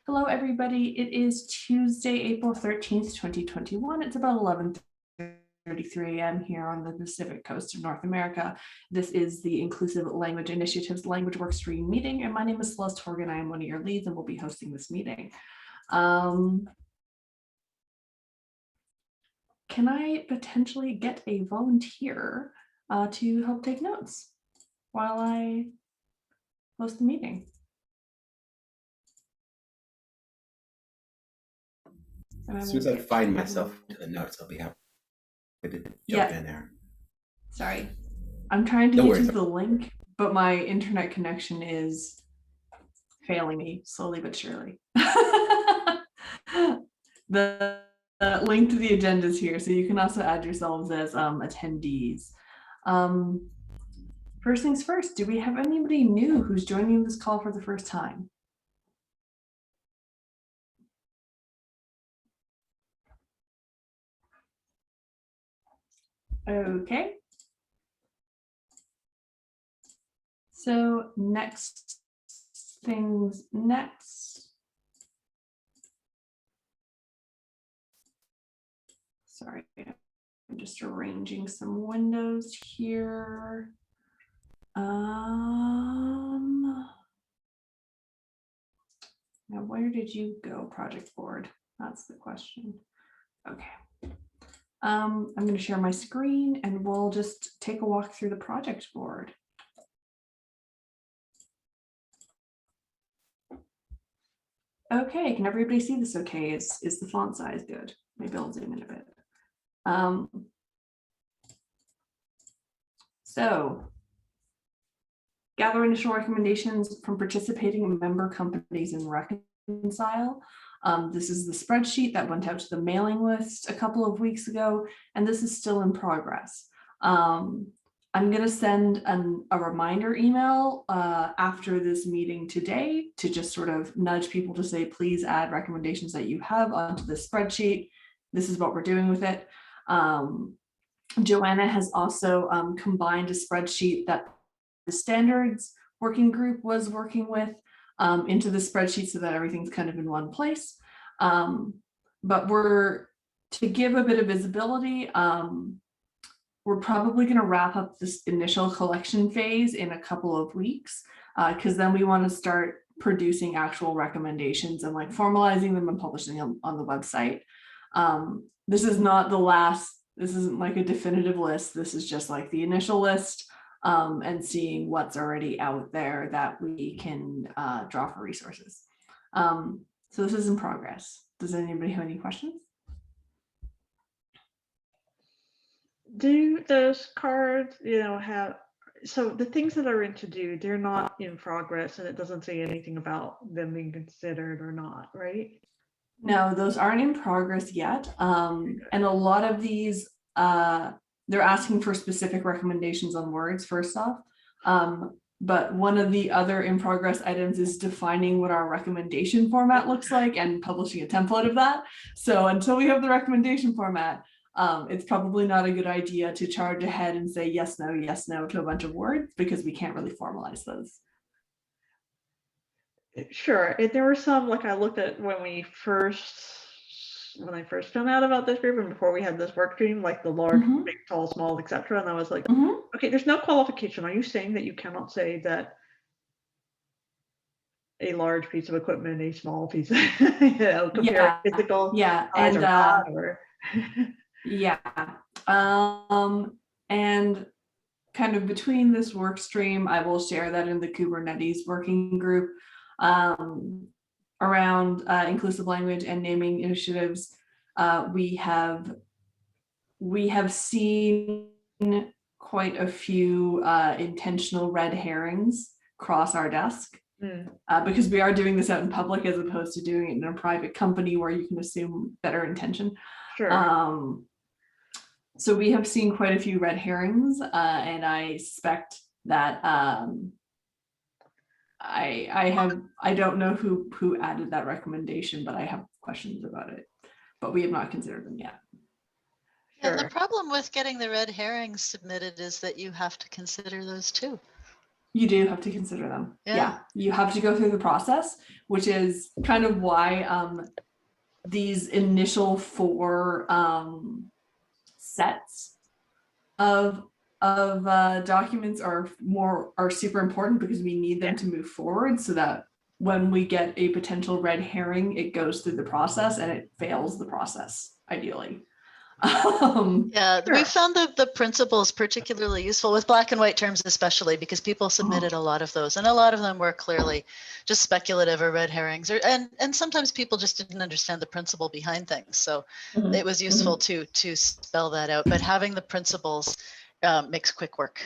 Hello, everybody. It is Tuesday, April 13th, 2021. It's about 11:33 a.m. here on the Pacific Coast of North America. This is the Inclusive Language Initiative's Language Workstream meeting, and my name is Celeste Horgan. I am one of your leads and will be hosting this meeting. Can I potentially get a volunteer to help take notes while I host the meeting? As soon as I find myself to the notes, I'll be happy to jump in there. Sorry. I'm trying to get you the link, but my internet connection is failing me slowly but surely. The link to the agenda is here, so you can also add yourselves as attendees. First things first, do we have anybody new who's joining this call for the first time? Okay. So next. Sorry, I'm just arranging some windows here. Now, where did you go, project board? That's the question. Okay. I'm going to share my screen and we'll just take a walk through the project board. Okay, can everybody see this okay? Is the font size good? Maybe I'll zoom in a bit. So, gather initial recommendations from participating member companies and reconcile. This is the spreadsheet that went out to the mailing list a couple of weeks ago, and this is still in progress. I'm going to send a reminder email after this meeting today to just sort of nudge people to say, please add recommendations that you have onto this spreadsheet. This is what we're doing with it. Joanna has also combined a spreadsheet that the standards working group was working with into the spreadsheet so that everything's kind of in one place. But to give a bit of visibility, we're probably going to wrap up this initial collection phase in a couple of weeks because then we want to start producing actual recommendations and like formalizing them and publishing them on the website. This is not the last, this isn't like a definitive list. This is just like the initial list and seeing what's already out there that we can draw for resources. So this is in progress. Does anybody have any questions? Do those cards, have, so the things that are in to do, they're not in progress and it doesn't say anything about them being considered or not, right? No, those aren't in progress yet. And a lot of these, they're asking for specific recommendations on words first off. But one of the other in progress items is defining what our recommendation format looks like and publishing a template of that. So until we have the recommendation format, it's probably not a good idea to charge ahead and say yes, no to a bunch of words because we can't really formalize those. Sure. There were some, like I looked at when I first found out about this group and before we had this work stream, like the large, big, tall, small, etc. And I was like, okay, there's no qualification. Are you saying that you cannot say that a large piece of equipment, a small piece, compare physical size or not, or and kind of between this work stream, I will share that in the Kubernetes working group around inclusive language and naming initiatives. We have seen quite a few intentional red herrings cross our desk because we are doing this out in public as opposed to doing it in a private company where you can assume better intention. Sure. So we have seen quite a few red herrings, and I suspect that I don't know who added that recommendation, but I have questions about it. But we have not considered them yet. And the problem with getting the red herrings submitted is that you have to consider those too. You do have to consider them. Yeah. Yeah. You have to go through the process, which is kind of why these initial 4 sets of documents are super important, because we need them to move forward, so that when we get a potential red herring, it goes through the process and it fails the process, ideally. Yeah, Sure. we found the principles particularly useful with black and white terms, especially because people submitted a lot of those, and a lot of them were clearly just speculative or red herrings, and sometimes people just didn't understand the principle behind things. So it was useful to spell that out. But having the principles makes quick work.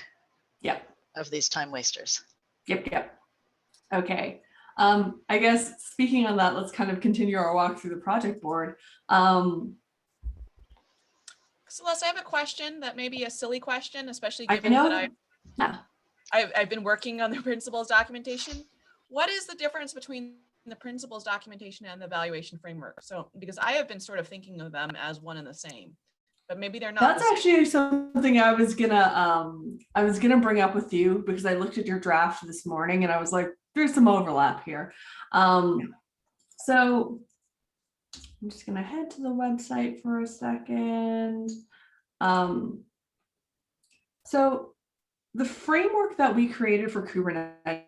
Yep. Of these time wasters. Yep. Okay. I guess speaking on that, let's kind of continue our walk through the project board. Celeste, I have a question that may be a silly question, especially I given know. that I've been working on the principles documentation. What is the difference between the principles documentation and the evaluation framework? So, because I have been sort of thinking of them as one and the same, but maybe they're not. That's actually something I was gonna bring up with you, because I looked at your draft this morning and I was like, there's some overlap here. So I'm just gonna head to the website for a second. So the framework that we created for Kubernetes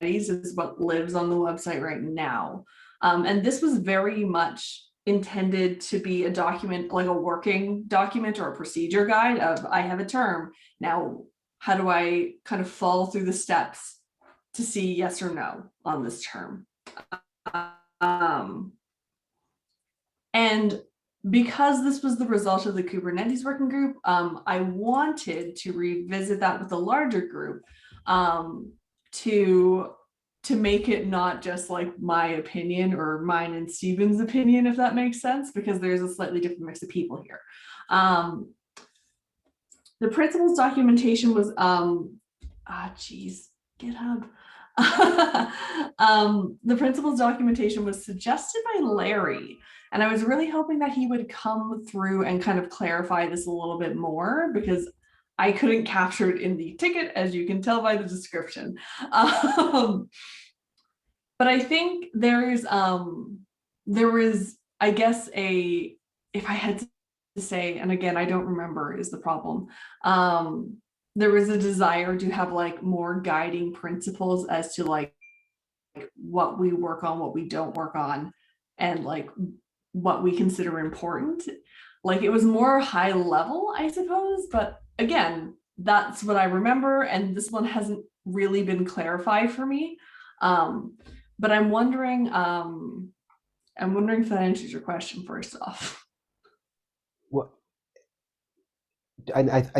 is what lives on the website right now. And this was very much intended to be a document, like a working document or a procedure guide of, I have a term. Now, how do I kind of follow through the steps to see yes or no on this term? And because this was the result of the Kubernetes working group, I wanted to revisit that with a larger group to make it not just like my opinion or mine and Stephen's opinion, if that makes sense, because there's a slightly different mix of people here. The principles documentation was, GitHub. The principles documentation was suggested by Larry, and I was really hoping that he would come through and kind of clarify this a little bit more, because I couldn't capture it in the ticket, as you can tell by the description. But I think there was, I guess, if I had to say, and again, I don't remember is the problem. There was a desire to have like more guiding principles as to like what we work on, what we don't work on, and like what we consider important. Like it was more high level, I suppose, but again, that's what I remember, and this one hasn't really been clarified for me. But I'm wondering if that answers your question first off. Well,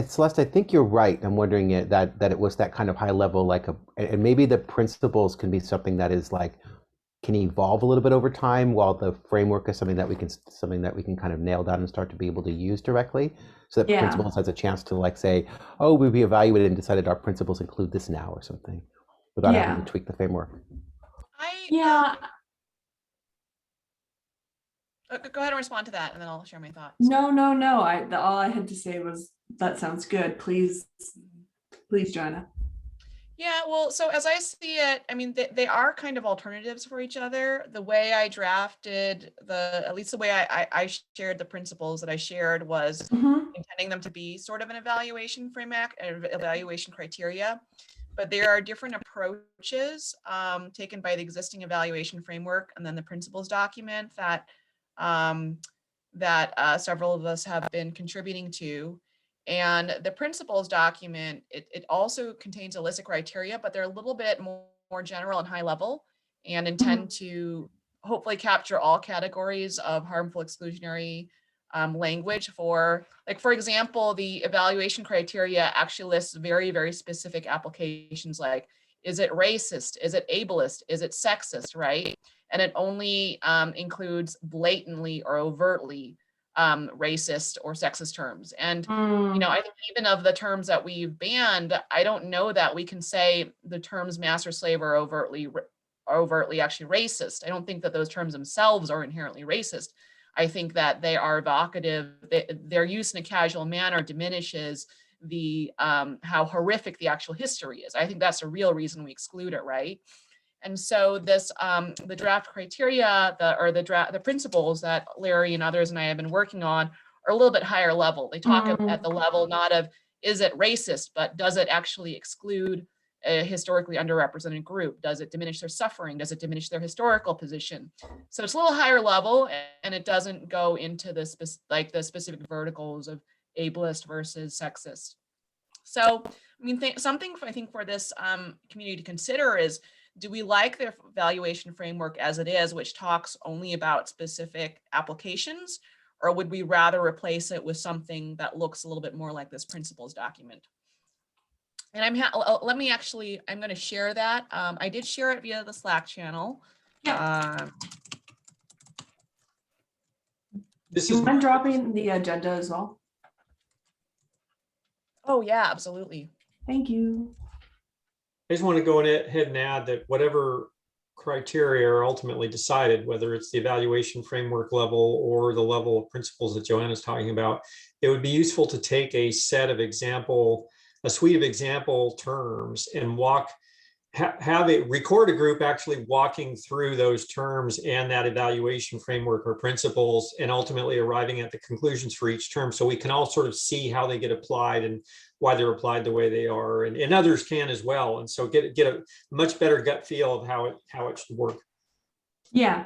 Celeste, I think you're right. I'm wondering that it was that kind of high level, and maybe the principles can be something that is like, can evolve a little bit over time, while the framework is something that we can kind of nail down and start to be able to use directly, so that principles has a chance to like say, oh, we evaluated and decided our principles include this now or something, without having to tweak the framework. Go ahead and respond to that, and then I'll share my thoughts. No. All I had to say was that sounds good. Please, Joanna. Yeah, well, so as I see it, I mean, they are kind of alternatives for each other. The way I drafted at least the way I shared the principles that I shared was intending them to be sort of an evaluation framework, evaluation criteria. But there are different approaches taken by the existing evaluation framework and then the principles document that several of us have been contributing to. And the principles document, it also contains a list of criteria, but they're a little bit more general and high level, and intend to hopefully capture all categories of harmful exclusionary language. For example, the evaluation criteria actually lists very, very specific applications, like, is it racist? Is it ableist? Is it sexist, right? And it only includes blatantly or overtly racist or sexist terms. And, I think even of the terms that we've banned, I don't know that we can say the terms master slave are overtly actually racist. I don't think that those terms themselves are inherently racist. I think that they are evocative. Their use in a casual manner diminishes the how horrific the actual history is. I think that's a real reason we exclude it, right? And so this the draft criteria, the principles that Larry and others and I have been working on are a little bit higher level. They talk at the level not of is it racist, but does it actually exclude a historically underrepresented group? Does it diminish their suffering? Does it diminish their historical position? So it's a little higher level, and it doesn't go into the specific verticals of ableist versus sexist. So, I mean, something I think for this community to consider is, do we like the evaluation framework as it is, which talks only about specific applications, or would we rather replace it with something that looks a little bit more like this principles document? And I'm going to share that. I did share it via the Slack channel. Yeah. This Do you is mind dropping the agenda as well? Oh yeah, absolutely. Thank you. I just want to go ahead and add that whatever criteria are ultimately decided, whether it's the evaluation framework level or the level of principles that Joanna's talking about, it would be useful to take a suite of example terms and record a group actually walking through those terms and that evaluation framework or principles, and ultimately arriving at the conclusions for each term, so we can all sort of see how they get applied and why they're applied the way they are, and others can as well, and so get a much better gut feel of how it should work. Yeah.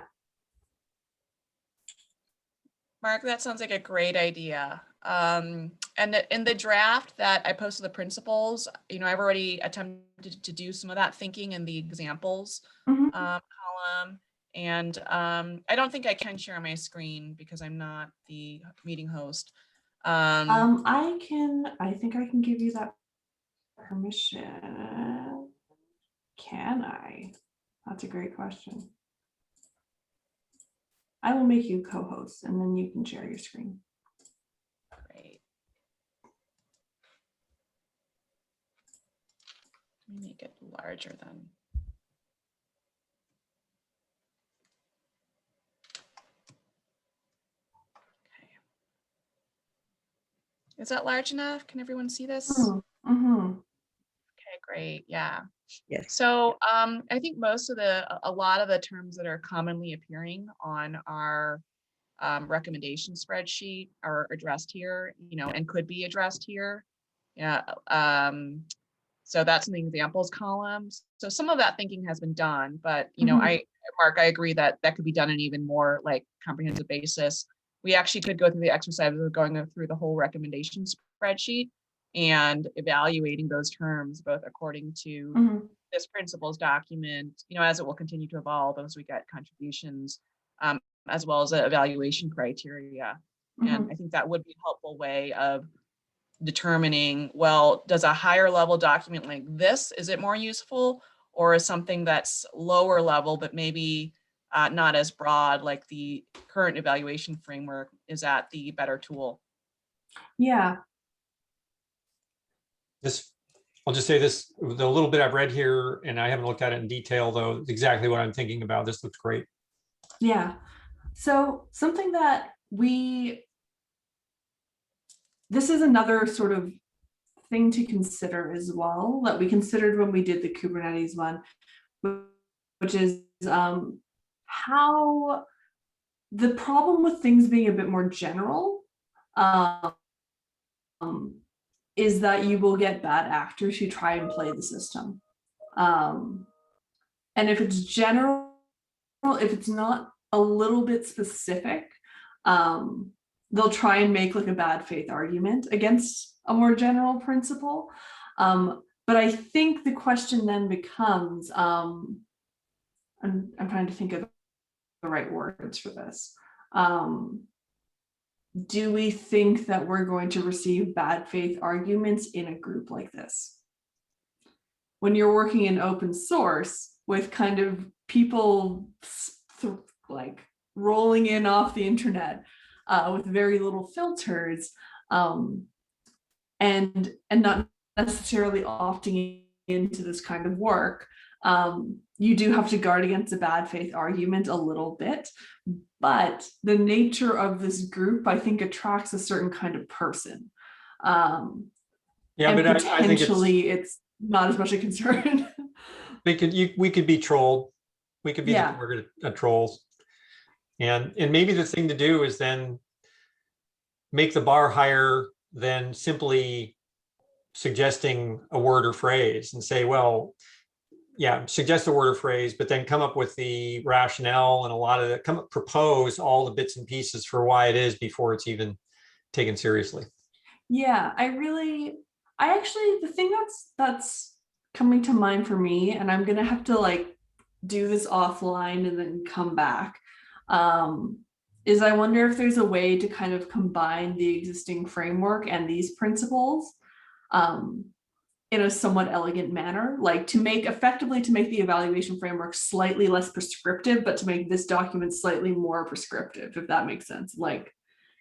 Mark, that sounds like a great idea. And in the draft that I posted the principles, I've already attempted to do some of that thinking in the examples column. And I don't think I can share my screen because I'm not the meeting host. I think I can give you that permission. Can I? That's a great question. I will make you co-host and then you can share your screen. Great. Let me make it larger then. Okay. Is that large enough? Can everyone see this? Okay, great. Yeah. Yes. So I think a lot of the terms that are commonly appearing on our recommendation spreadsheet are addressed here, and could be addressed here. Yeah. So that's in the examples column. So some of that thinking has been done, but Mark, I agree that could be done in even more like comprehensive basis. We actually could go through the exercise of going through the whole recommendation spreadsheet and evaluating those terms, both according to this principles document, as it will continue to evolve as we get contributions, as well as the evaluation criteria. And I think that would be a helpful way of determining, well, does a higher level document like this, is it more useful, or is something that's lower level, but maybe not as broad, like the current evaluation framework, is that the better tool? Yeah. I'll just say this, the little bit I've read here, and I haven't looked at it in detail, though, it's exactly what I'm thinking about. This looks great. Yeah. So something that this is another sort of thing to consider as well, that we considered when we did the Kubernetes one, which is how the problem with things being a bit more general is that you will get bad actors who try and play the system. And if it's general, if it's not a little bit specific, they'll try and make like a bad faith argument against a more general principle. But I think the question then becomes, I'm trying to think of the right words for this. Do we think that we're going to receive bad faith arguments in a group like this? When you're working in open source with kind of people like rolling in off the internet with very little filters, and not necessarily opting into this kind of work, you do have to guard against a bad faith argument a little bit. But the nature of this group, I think, attracts a certain kind of person. Yeah, and but I think potentially it's not as much a concern. we could be trolled. We could be the Yeah. target of trolls. And maybe the thing to do is then make the bar higher than simply suggesting a word or phrase and say, well, yeah, suggest a word or phrase, but then come up with the rationale and a lot of it, propose all the bits and pieces for why it is before it's even taken seriously. Yeah, I actually, the thing that's coming to mind for me, and I'm gonna have to like do this offline and then come back, is I wonder if there's a way to kind of combine the existing framework and these principles in a somewhat elegant manner, like to make the evaluation framework slightly less prescriptive, but to make this document slightly more prescriptive, if that makes sense, like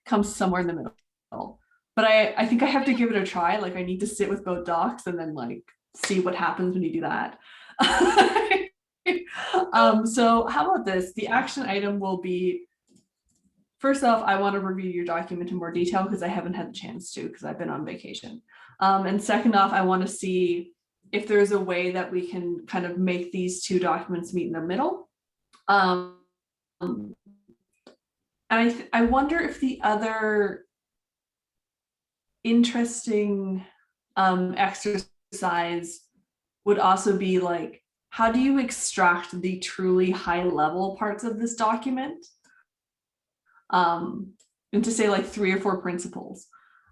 comes somewhere in the middle. But I think I have to give it a try. Like I need to sit with both docs and then like see what happens when you do that. So how about this? The action item will be, first off, I want to review your document in more detail because I haven't had the chance to because I've been on vacation. And second off, I want to see if there's a way that we can kind of make these two documents meet in the middle. I wonder if the other interesting exercise would also be like, how do you extract the truly high level parts of this document into say like 3 or 4 principles,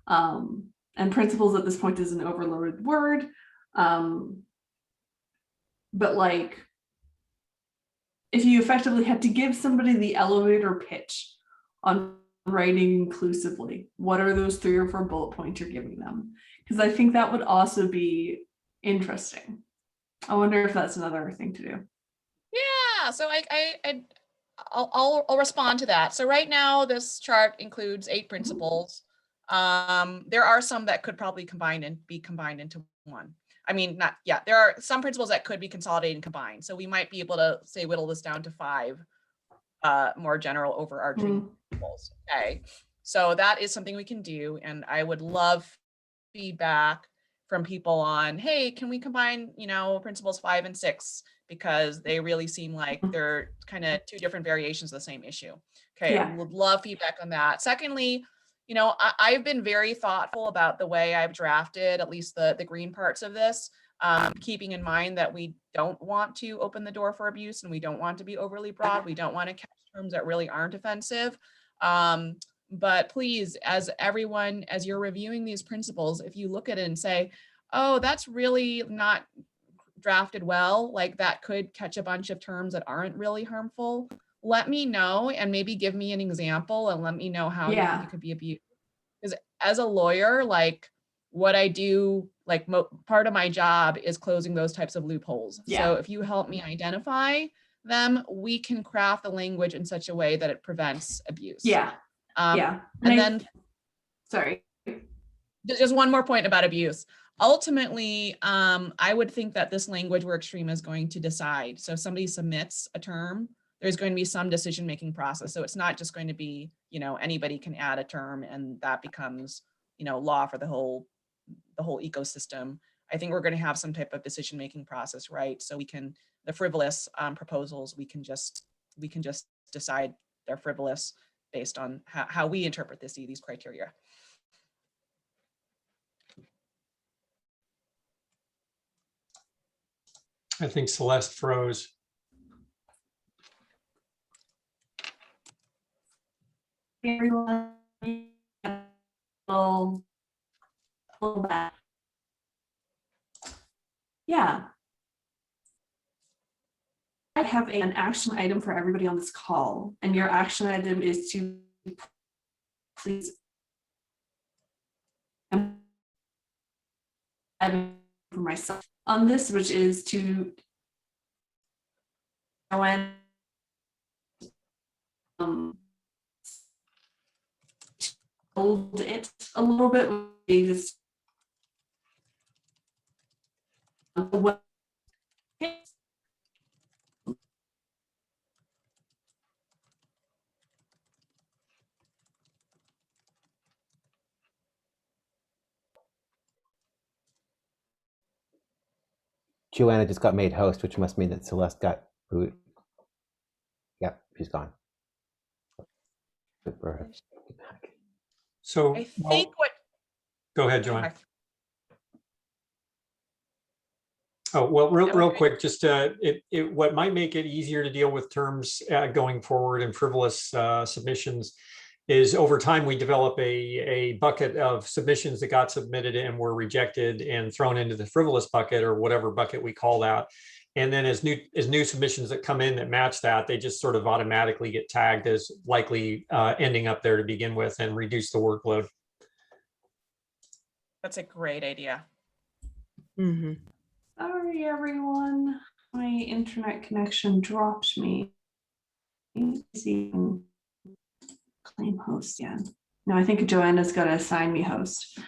and principles at this point is an overloaded word, but like if you effectively had to give somebody the elevator pitch on writing inclusively, what are those 3 or 4 bullet points you're giving them? Because I think that would also be interesting. I wonder if that's another thing to do. Yeah, so I'll respond to that. So right now, this chart includes 8 principles. There are some that could probably be combined into one. I mean, there are some principles that could be consolidated and combined. So we might be able to say whittle this down to 5 more general overarching principles. Okay, so that is something we can do, and I would love feedback from people on, hey, can we combine, principles 5 and 6? Because they really seem like they're kind of 2 different variations of the same issue. Okay, Yeah. I would love feedback on that. Secondly, I've been very thoughtful about the way I've drafted at least the green parts of this, keeping in mind that we don't want to open the door for abuse and we don't want to be overly broad. We don't want to catch terms that really aren't offensive. But please, as you're reviewing these principles, if you look at it and say, oh, that's really not drafted well, like that could catch a bunch of terms that aren't really harmful, let me know and maybe give me an example and let me know how you think it could be abused. Because as a lawyer, like what I do, like part of my job is closing those types of loopholes. So if you help me identify them, we can craft the language in such a way that it prevents abuse. And then, sorry. Just one more point about abuse. Ultimately, I would think that this language workstream is going to decide. So if somebody submits a term, there's going to be some decision-making process. So it's not just going to be, anybody can add a term and that becomes, law for the whole ecosystem. I think we're going to have some type of decision-making process, right? So the frivolous proposals, we can just decide they're frivolous based on how we interpret these criteria. I think Celeste froze. Everyone, pull back. Yeah. I have an action item for everybody on this call, and your action item is to please for myself on this, which is to hold it a little bit. Just Joanna just got made host, which must mean that Celeste got boot. Yep, she's gone. Good for her. So, I well, think what. go ahead, Joanne. Oh, well, real quick, just what might make it easier to deal with terms going forward and frivolous submissions is over time we develop a bucket of submissions that got submitted and were rejected and thrown into the frivolous bucket or whatever bucket we call that. And then as new submissions that come in that match that, they just sort of automatically get tagged as likely ending up there to begin with and reduce the workload. That's a great idea. Mm-hmm. Sorry, everyone. My internet connection dropped me. See, claim host again. No, I think Joanna's got to assign me host.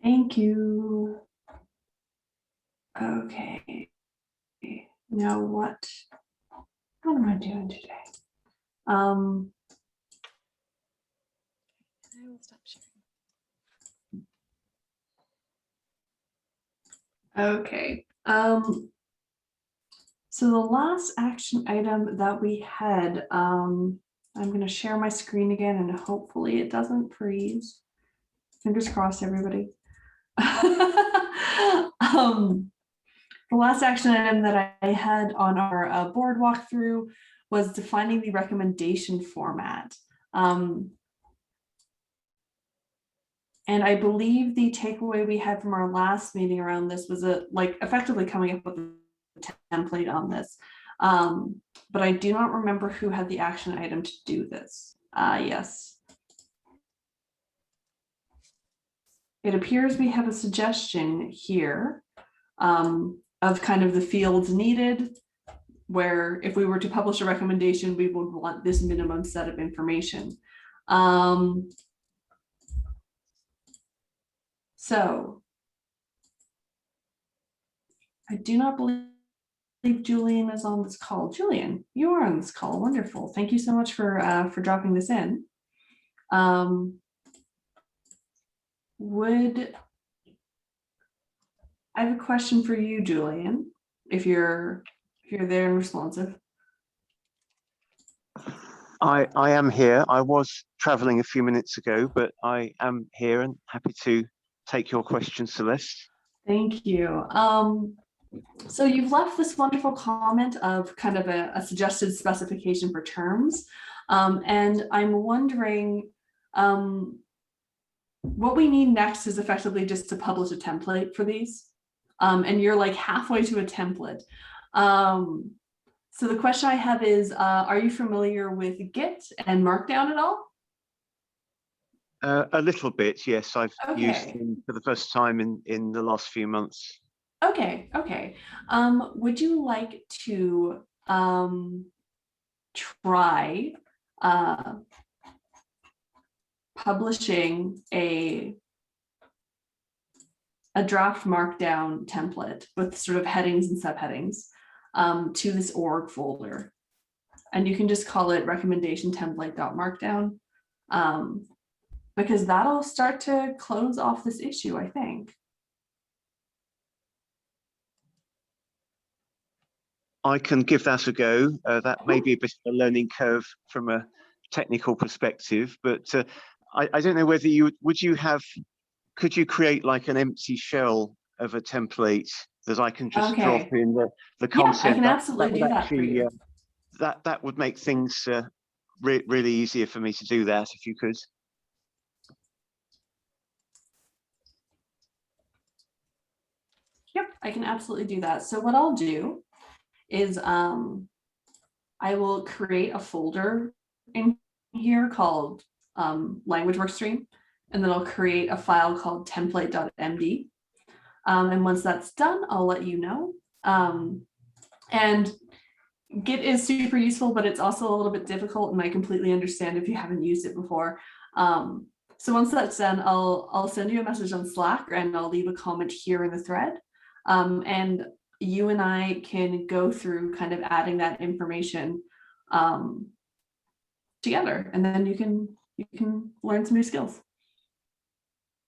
Thank you. Okay. Now what am I doing today? I will stop sharing. Okay. So the last action item that we had, I'm going to share my screen again and hopefully it doesn't freeze. Fingers crossed, everybody. The last action item that I had on our board walkthrough was defining the recommendation format. And I believe the takeaway we had from our last meeting around this was effectively coming up with a template on this. But I do not remember who had the action item to do this. Yes. It appears we have a suggestion here of kind of the fields needed, where if we were to publish a recommendation, we would want this minimum set of information. So I do not believe Julian is on this call. Julian, you are on this call. Wonderful. Thank you so much for dropping this in. I have a question for you, Julian, if you're there and responsive. I am here. I was traveling a few minutes ago, but I am here and happy to take your questions, Celeste. Thank you. So you've left this wonderful comment of kind of a suggested specification for terms. And I'm wondering, what we need next is effectively just to publish a template for these. And you're like halfway to a template. So the question I have is, are you familiar with Git and Markdown at all? A little bit, yes. I've used Okay. them for the first time in the last few months. Okay. Would you like to try publishing a draft Markdown template with sort of headings and subheadings to this org folder, and you can just call it recommendation template.markdown, because that'll start to close off this issue, I think. I can give that a go. That may be a bit of a learning curve from a technical perspective, but I don't know whether could you create like an empty shell of a template that I can just drop in the content? Yeah, I can absolutely do that for you. That would make things really easier for me to do that, if you could. Yep, I can absolutely do that. So what I'll do is I will create a folder in here called Language Workstream, and then I'll create a file called template.md. And once that's done, I'll let you know. And Git is super useful, but it's also a little bit difficult, and I completely understand if you haven't used it before. So once that's done, I'll send you a message on Slack, and I'll leave a comment here in the thread. And you and I can go through kind of adding that information together, and then you can learn some new skills.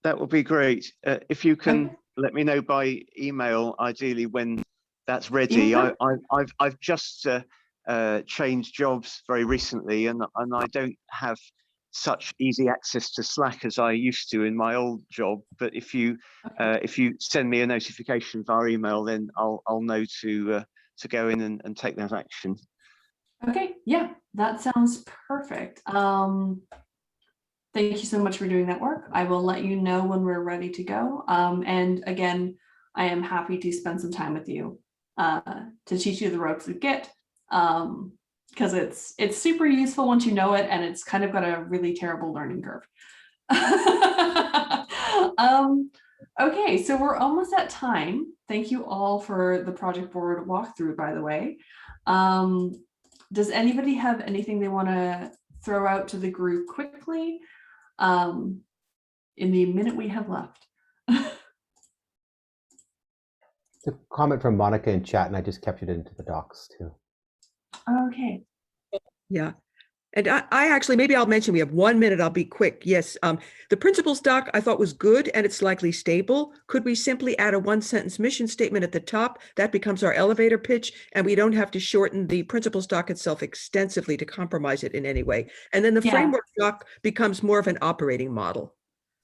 That would be great. If you can Okay. let me know by email, ideally when that's ready. Yeah. I've just changed jobs very recently, and I don't have such easy access to Slack as I used to in my old job. But if you send me a notification via email, then I'll know to go in and take that action. Okay, yeah, that sounds perfect. Thank you so much for doing that work. I will let you know when we're ready to go. And again, I am happy to spend some time with you to teach you the ropes of Git, because it's super useful once you know it, and it's kind of got a really terrible learning curve. Okay, so we're almost at time. Thank you all for the project board walkthrough, by the way. Does anybody have anything they want to throw out to the group quickly in the minute we have left? The comment from Monica in chat, and I just captured it into the docs too. Okay. Yeah. And I actually, maybe I'll mention, we have 1 minute, I'll be quick. Yes, the principles doc I thought was good and it's likely stable. Could we simply add a 1-sentence mission statement at the top? That becomes our elevator pitch, and we don't have to shorten the principles doc itself extensively to compromise it in any way. And then the framework doc becomes more of an operating model.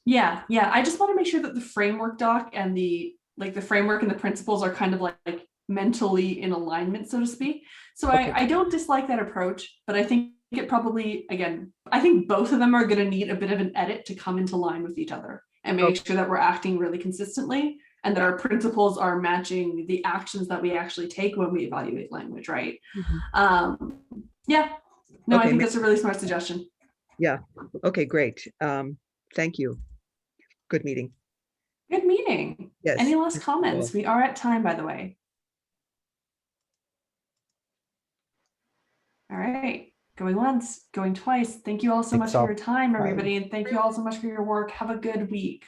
Yeah, I just want to make sure that the framework doc and the framework and the principles are kind of like mentally in alignment, so to speak. So Okay. I don't dislike that approach, but I think it probably, again, I think both of them are going to need a bit of an edit to come into line with each other and make sure that we're acting really consistently, and that our principles are matching the actions that we actually take when we evaluate language, right? Yeah, no, I think that's a really smart suggestion. Yeah, okay, great. Thank you. Good meeting. Good meeting. Yes. Any last comments? We are at time, by the way. All right, going once, going twice. Thank you all so much for your time, everybody, and thank you all so much for your work. Have a good week.